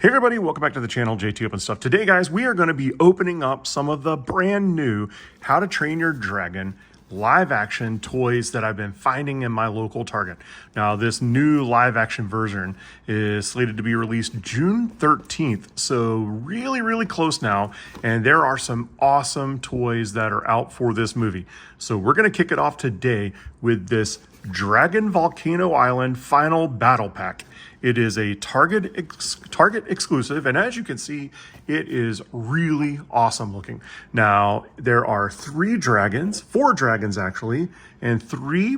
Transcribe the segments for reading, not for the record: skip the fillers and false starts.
Hey everybody, welcome back to the channel, JT Open Stuff. Today, guys, we are going to be opening up some of the brand new How to Train Your Dragon live action toys that I've been finding in my local Target. Now, this new live action version is slated to be released June 13th, so really close now, and there are some awesome toys that are out for this movie. So we're going to kick it off today with this Dragon Volcano Island Final Battle Pack. It is a Target exclusive, and as you can see, it is really awesome looking. Now, there are four dragons actually, and three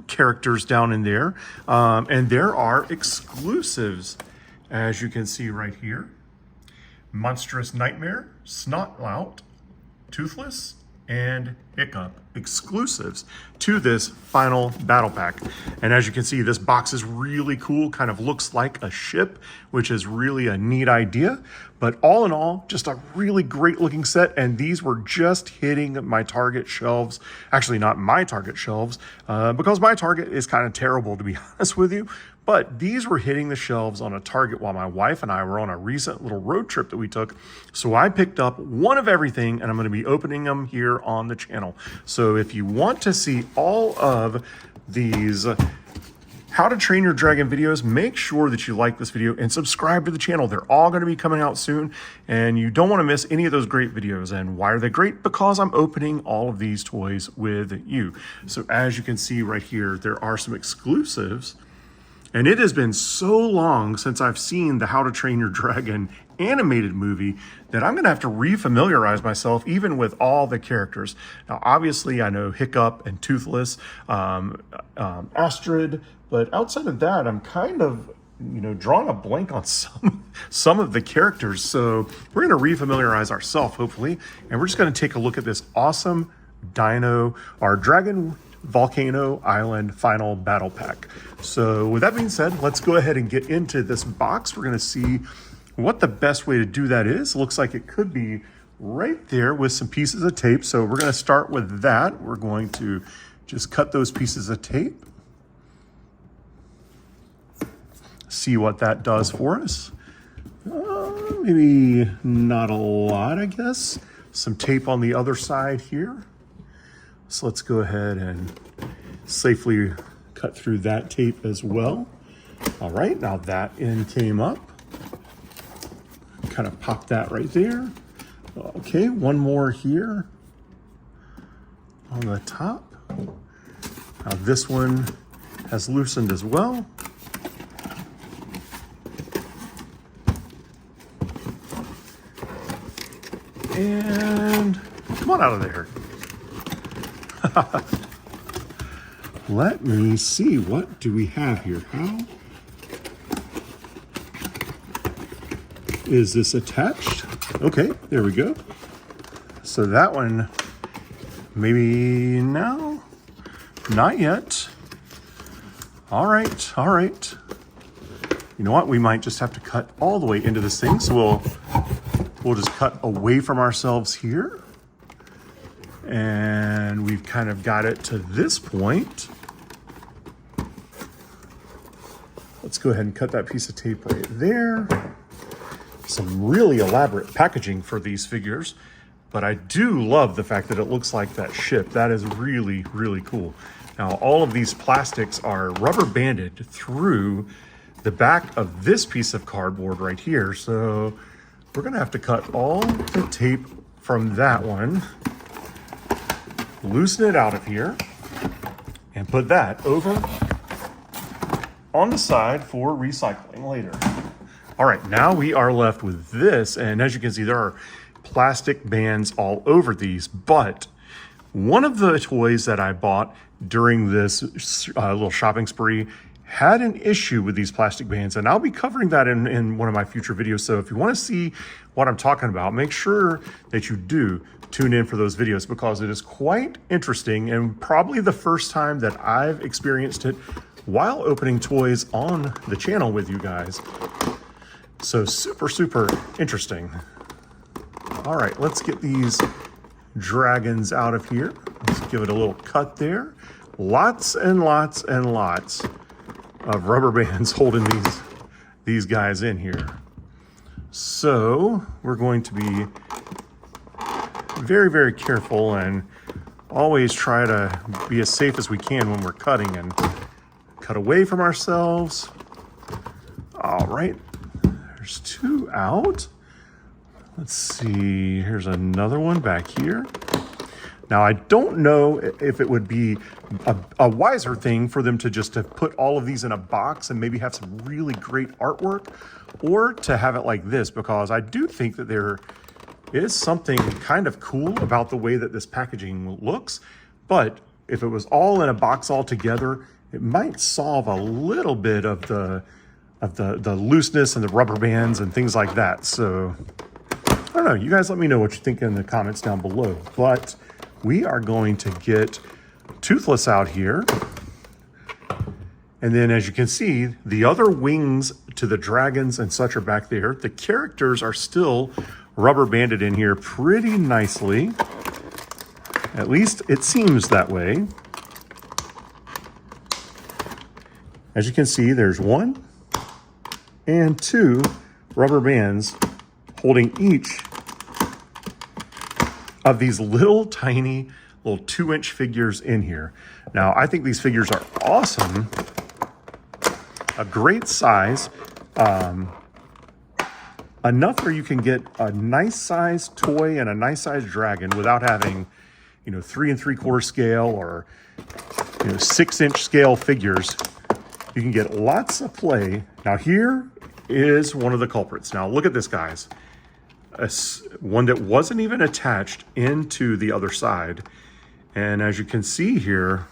characters down in there, and there are exclusives, as you can see right here. Monstrous Nightmare, Snotlout, Toothless, and Hiccup exclusives to this final battle pack. And as you can see, this box is really cool, kind of looks like a ship, which is really a neat idea. But all in all, just a really great looking set, and these were just hitting my Target shelves. Actually, not my Target shelves, because my Target is kind of terrible, to be honest with you. But these were hitting the shelves on a Target while my wife and I were on a recent little road trip that we took. So I picked up one of everything, and I'm going to be opening them here on the channel. So if you want to see all of these How to Train Your Dragon videos, make sure that you like this video and subscribe to the channel. They're all going to be coming out soon, and you don't want to miss any of those great videos. And why are they great? Because I'm opening all of these toys with you. So as you can see right here, there are some exclusives. And it has been so long since I've seen the How to Train Your Dragon animated movie that I'm going to have to re-familiarize myself even with all the characters. Now, obviously, I know Hiccup and Toothless, Astrid, but outside of that, I'm kind of, drawing a blank on some of the characters. So we're going to re-familiarize ourselves, hopefully, and we're just going to take a look at this awesome Dragon Volcano Island Final Battle Pack. So with that being said, let's go ahead and get into this box. We're going to see what the best way to do that is. Looks like it could be right there with some pieces of tape. So we're going to start with that. We're going to just cut those pieces of tape. See what that does for us. Maybe not a lot, I guess. Some tape on the other side here. So let's go ahead and safely cut through that tape as well. All right, now that end came up. Kind of pop that right there. Okay, one more here on the top. Now this one has loosened as well. And come on out of there. Let me see, what do we have here? How is this attached? Okay, there we go. So that one, maybe now? Not yet. All right. You know what? We might just have to cut all the way into this thing. So we'll just cut away from ourselves here. And we've kind of got it to this point. Let's go ahead and cut that piece of tape right there. Some really elaborate packaging for these figures, but I do love the fact that it looks like that ship. That is really cool. Now, all of these plastics are rubber banded through the back of this piece of cardboard right here. So we're gonna have to cut all the tape from that one, loosen it out of here, and put that over on the side for recycling later. All right, now we are left with this, and as you can see, there are plastic bands all over these, but one of the toys that I bought during this little shopping spree had an issue with these plastic bands, and I'll be covering that in one of my future videos. So if you want to see what I'm talking about, make sure that you do tune in for those videos, because it is quite interesting and probably the first time that I've experienced it while opening toys on the channel with you guys. So super interesting. All right, let's get these dragons out of here. Let's give it a little cut there. Lots and lots of rubber bands holding these guys in here. So we're going to be very, very careful and always try to be as safe as we can when we're cutting and cut away from ourselves. All right, there's 2 out. Let's see, here's another one back here. Now, I don't know if it would be a wiser thing for them to just to put all of these in a box and maybe have some really great artwork, or to have it like this, because I do think that there is something kind of cool about the way that this packaging looks. But if it was all in a box all together, it might solve a little bit of the looseness and the rubber bands and things like that. So I don't know, you guys let me know what you think in the comments down below. But we are going to get Toothless out here. And then as you can see, the other wings to the dragons and such are back there. The characters are still rubber banded in here pretty nicely. At least it seems that way. As you can see, there's 1 and 2 rubber bands holding each of these little tiny little 2-inch figures in here. Now, I think these figures are awesome. A great size. Enough where you can get a nice size toy and a nice size dragon without having, 3 3/4 scale or 6-inch scale figures. You can get lots of play. Now here is one of the culprits. Now look at this, guys. One that wasn't even attached into the other side. And as you can see here,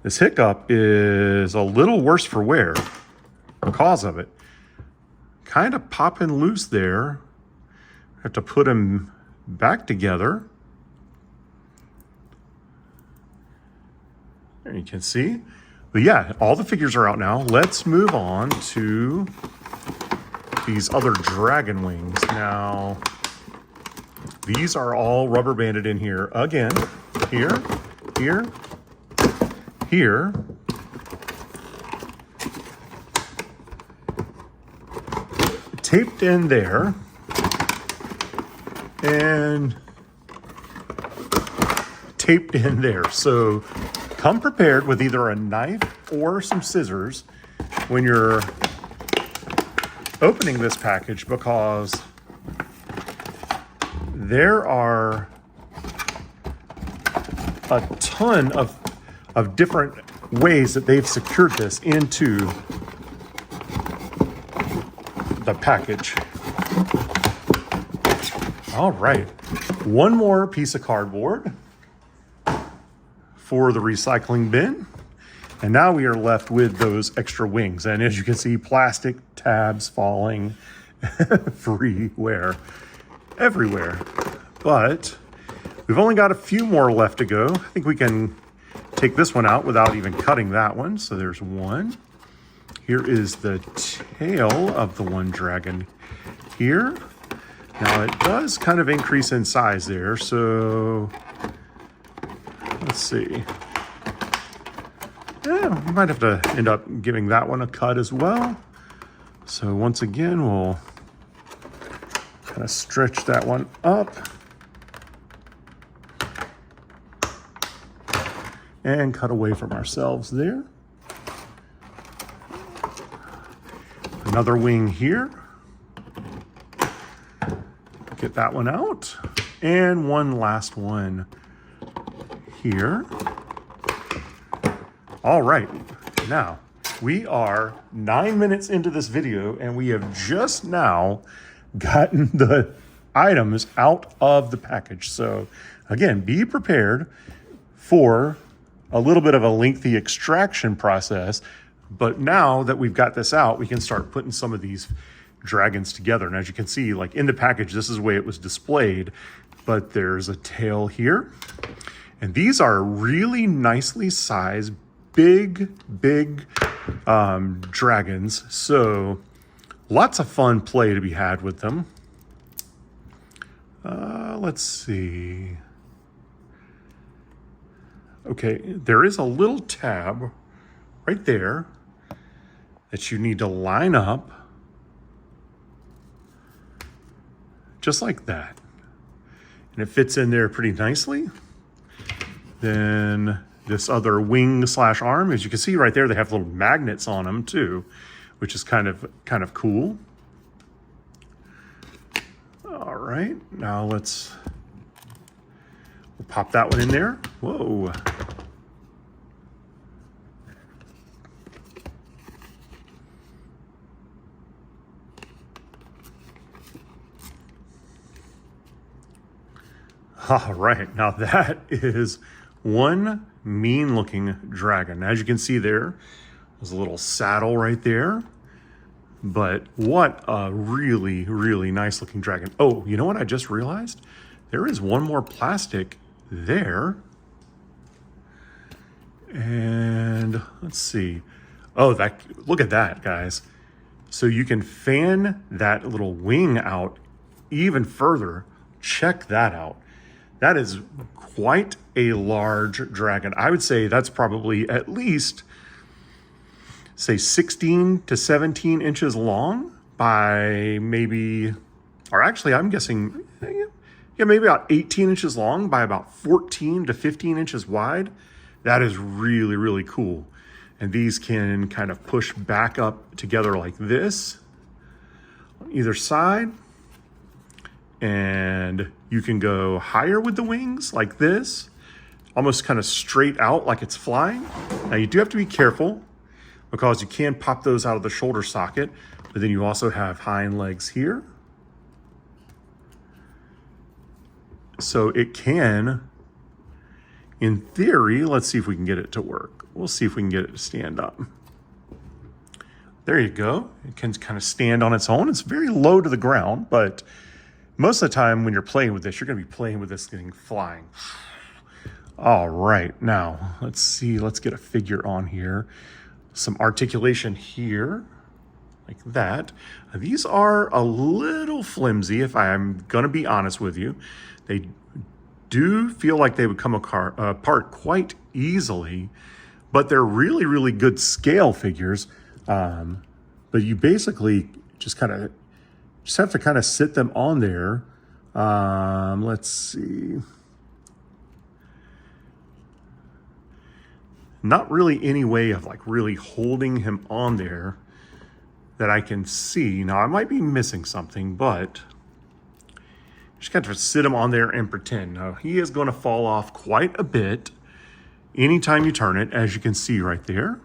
this hiccup is a little worse for wear because of it. Kind of popping loose there. Have to put them back together. There you can see. But yeah, all the figures are out now. Let's move on to these other dragon wings. Now, these are all rubber banded in here. Again, here, here, here. Taped in there. And taped in there. So come prepared with either a knife or some scissors when you're opening this package, because there are a ton of different ways that they've secured this into the package. All right, one more piece of cardboard for the recycling bin. And now we are left with those extra wings. And as you can see, plastic tabs falling everywhere. But we've only got a few more left to go. I think we can take this one out without even cutting that one. So there's one. Here is the tail of the one dragon here. Now it does kind of increase in size there. So let's see. Yeah, we might have to end up giving that one a cut as well. So once again, we'll kind of stretch that one up. And cut away from ourselves there. Another wing here. Get that one out. And one last one here. All right, now we are 9 minutes into this video and we have just now gotten the items out of the package. So again, be prepared for a little bit of a lengthy extraction process, but now that we've got this out, we can start putting some of these dragons together. And as you can see, like in the package, this is the way it was displayed, but there's a tail here. And these are really nicely sized, big dragons. So lots of fun play to be had with them. Let's see. Okay, there is a little tab right there that you need to line up just like that. And it fits in there pretty nicely. Then this other wing slash arm, as you can see right there, they have little magnets on them too, which is kind of cool. All right, now we'll pop that one in there. Whoa. All right, now that is one mean looking dragon. As you can see there, there's a little saddle right there. But what a really, really nice looking dragon. Oh, you know what I just realized? There is one more plastic there. And let's see. Oh, look at that, guys. So you can fan that little wing out even further. Check that out. That is quite a large dragon. I would say that's probably at least, say, 16 to 17 inches long by maybe, or actually I'm guessing, yeah, maybe about 18 inches long by about 14 to 15 inches wide. That is really, really cool. And these can kind of push back up together like this on either side. And you can go higher with the wings like this, almost kind of straight out like it's flying. Now you do have to be careful because you can pop those out of the shoulder socket, but then you also have hind legs here. So it can, in theory, let's see if we can get it to work. We'll see if we can get it to stand up. There you go. It can kind of stand on its own. It's very low to the ground, but most of the time when you're playing with this, you're going to be playing with this thing flying. All right, now let's see. Let's get a figure on here. Some articulation here, like that. These are a little flimsy, if I'm going to be honest with you. They do feel like they would come apart quite easily, but they're really, really good scale figures. But you basically just have to kind of sit them on there. Let's see. Not really any way of like really holding him on there that I can see. Now I might be missing something, but just got to sit him on there and pretend. Now he is going to fall off quite a bit anytime you turn it, as you can see right there.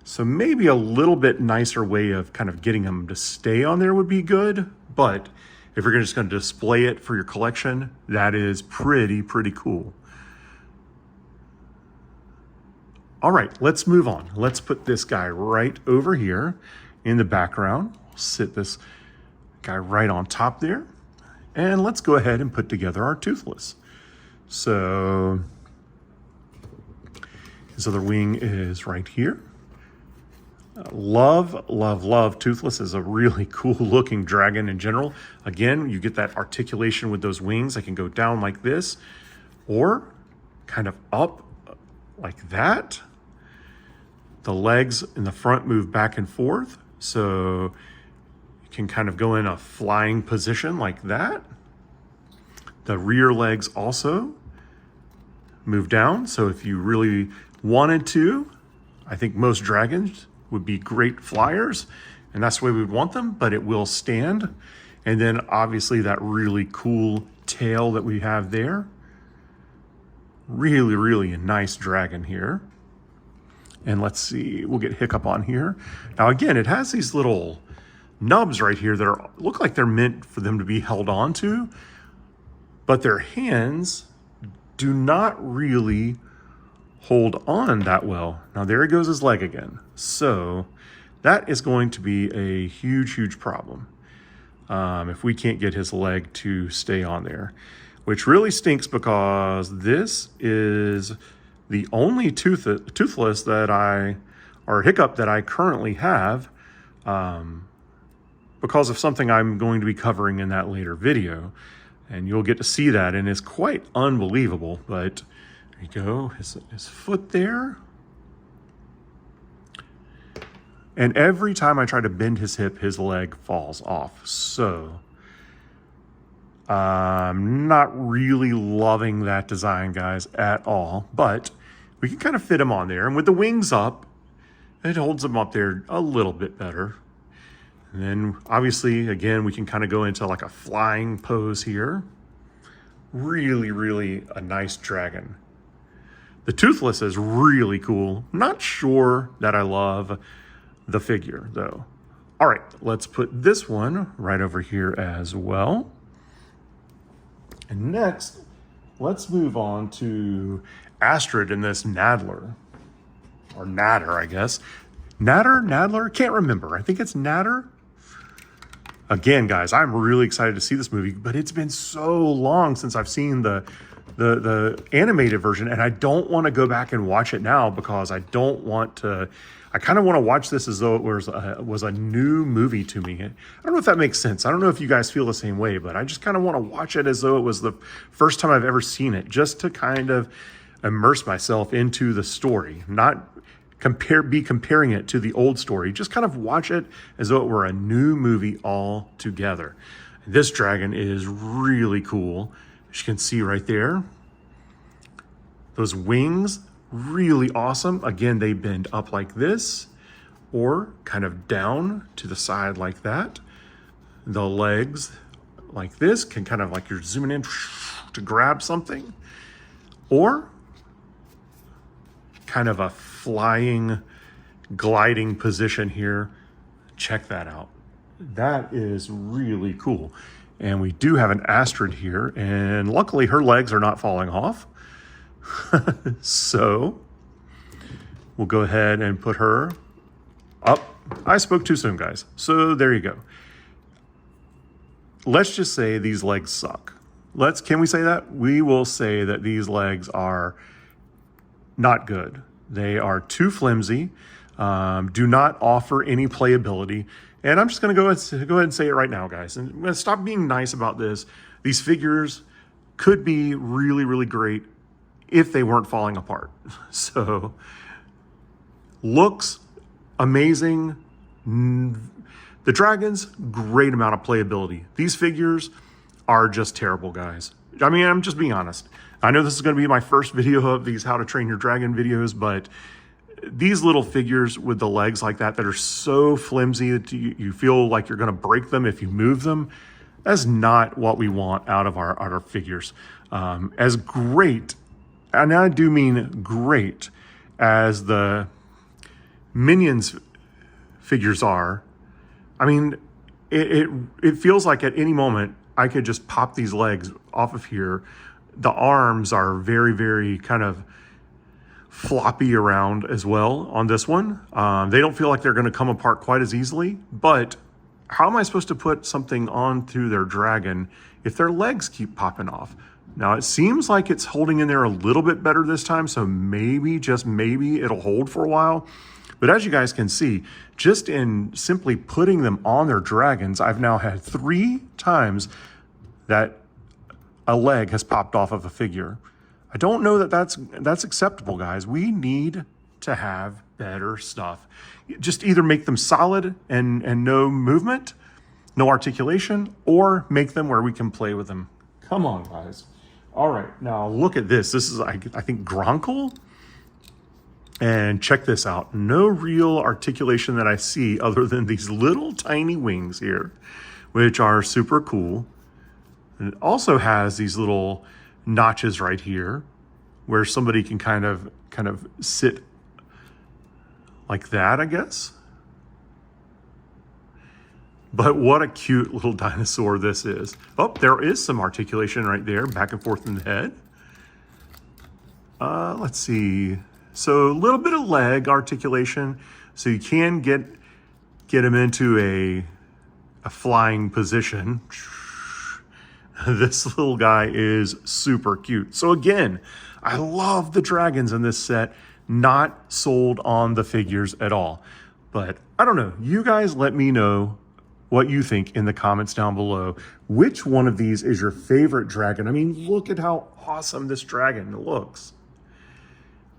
So maybe a little bit nicer way of kind of getting him to stay on there would be good. But if you're just going to display it for your collection, that is pretty cool. All right, let's move on. Let's put this guy right over here in the background. Sit this guy right on top there. And let's go ahead and put together our Toothless. So his other wing is right here. Love Toothless is a really cool looking dragon in general. Again, you get that articulation with those wings. They can go down like this or kind of up like that. The legs in the front move back and forth, so you can kind of go in a flying position like that. The rear legs also move down, so if you really wanted to, I think most dragons would be great flyers, and that's the way we would want them, but it will stand. And then obviously that really cool tail that we have there. Really a nice dragon here. And let's see, we'll get Hiccup on here. Now again, it has these little nubs right here that look like they're meant for them to be held on to, but their hands do not really hold on that well. Now there goes his leg again. So that is going to be a huge problem if we can't get his leg to stay on there, which really stinks because this is the only Toothless that or Hiccup that I currently have because of something I'm going to be covering in that later video. And you'll get to see that, and it's quite unbelievable. But there you go, his foot there. And every time I try to bend his hip, his leg falls off. So I'm not really loving that design, guys, at all, but we can kind of fit him on there. And with the wings up, it holds him up there a little bit better. And then obviously, again, we can kind of go into like a flying pose here. Really, really a nice dragon. The Toothless is really cool. Not sure that I love the figure though. All right, let's put this one right over here as well. And next, let's move on to Astrid in this Nadler. Or Natter, I guess. Nadler? Can't remember. I think it's Natter. Again, guys, I'm really excited to see this movie, but it's been so long since I've seen the animated version, and I don't want to go back and watch it now because I don't want to. I kind of want to watch this as though it was a new movie to me. I don't know if that makes sense. I don't know if you guys feel the same way, but I just kind of want to watch it as though it was the first time I've ever seen it, just to kind of immerse myself into the story, not be comparing it to the old story. Just kind of watch it as though it were a new movie altogether. This dragon is really cool. As you can see right there, those wings, really awesome. Again, they bend up like this or kind of down to the side like that. The legs like this can kind of like you're zooming in to grab something, or kind of a flying, gliding position here. Check that out. That is really cool. And we do have an Astrid here, and luckily her legs are not falling off. So we'll go ahead and put her up. I spoke too soon, guys. So there you go. Let's just say these legs suck. Can we say that? We will say that these legs are not good. They are too flimsy, do not offer any playability. And I'm just going to go ahead and say it right now, guys. And I'm going to stop being nice about this. These figures could be really, really great if they weren't falling apart. So, looks amazing. The dragons, great amount of playability. These figures are just terrible, guys. I mean, I'm just being honest. I know this is going to be my first video of these How to Train Your Dragon videos, but these little figures with the legs like that are so flimsy that you feel like you're going to break them if you move them. That's not what we want out of our figures. As great, and I do mean great, as the Minions figures are, I mean, it feels like at any moment I could just pop these legs off of here. The arms are very, very kind of floppy around as well on this one. They don't feel like they're going to come apart quite as easily, but how am I supposed to put something onto their dragon if their legs keep popping off? Now, it seems like it's holding in there a little bit better this time, so maybe, just maybe, it'll hold for a while. But as you guys can see, just in simply putting them on their dragons, I've now had 3 times that a leg has popped off of a figure. I don't know that that's acceptable, guys. We need to have better stuff. Just either make them solid and no movement, no articulation, or make them where we can play with them. Come on, guys. All right, now look at this. This is, I think, Gronkle. And check this out. No real articulation that I see other than these little tiny wings here, which are super cool. And it also has these little notches right here where somebody can kind of sit like that, I guess. But what a cute little dinosaur this is. Oh, there is some articulation right there, back and forth in the head. Let's see. So a little bit of leg articulation, so you can get him into a flying position. This little guy is super cute. So again, I love the dragons in this set. Not sold on the figures at all. But I don't know. You guys let me know what you think in the comments down below. Which one of these is your favorite dragon? I mean, look at how awesome this dragon looks.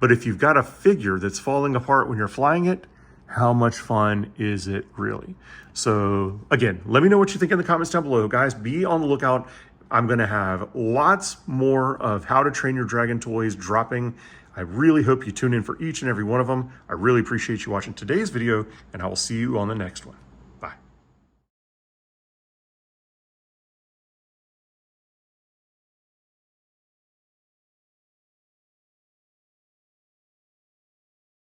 But if you've got a figure that's falling apart when you're flying it, how much fun is it really? So again, let me know what you think in the comments down below. Guys, be on the lookout I'm going to have lots more of How to Train Your Dragon toys dropping. I really hope you tune in for each and every one of them. I really appreciate you watching today's video, and I will see you on the next one.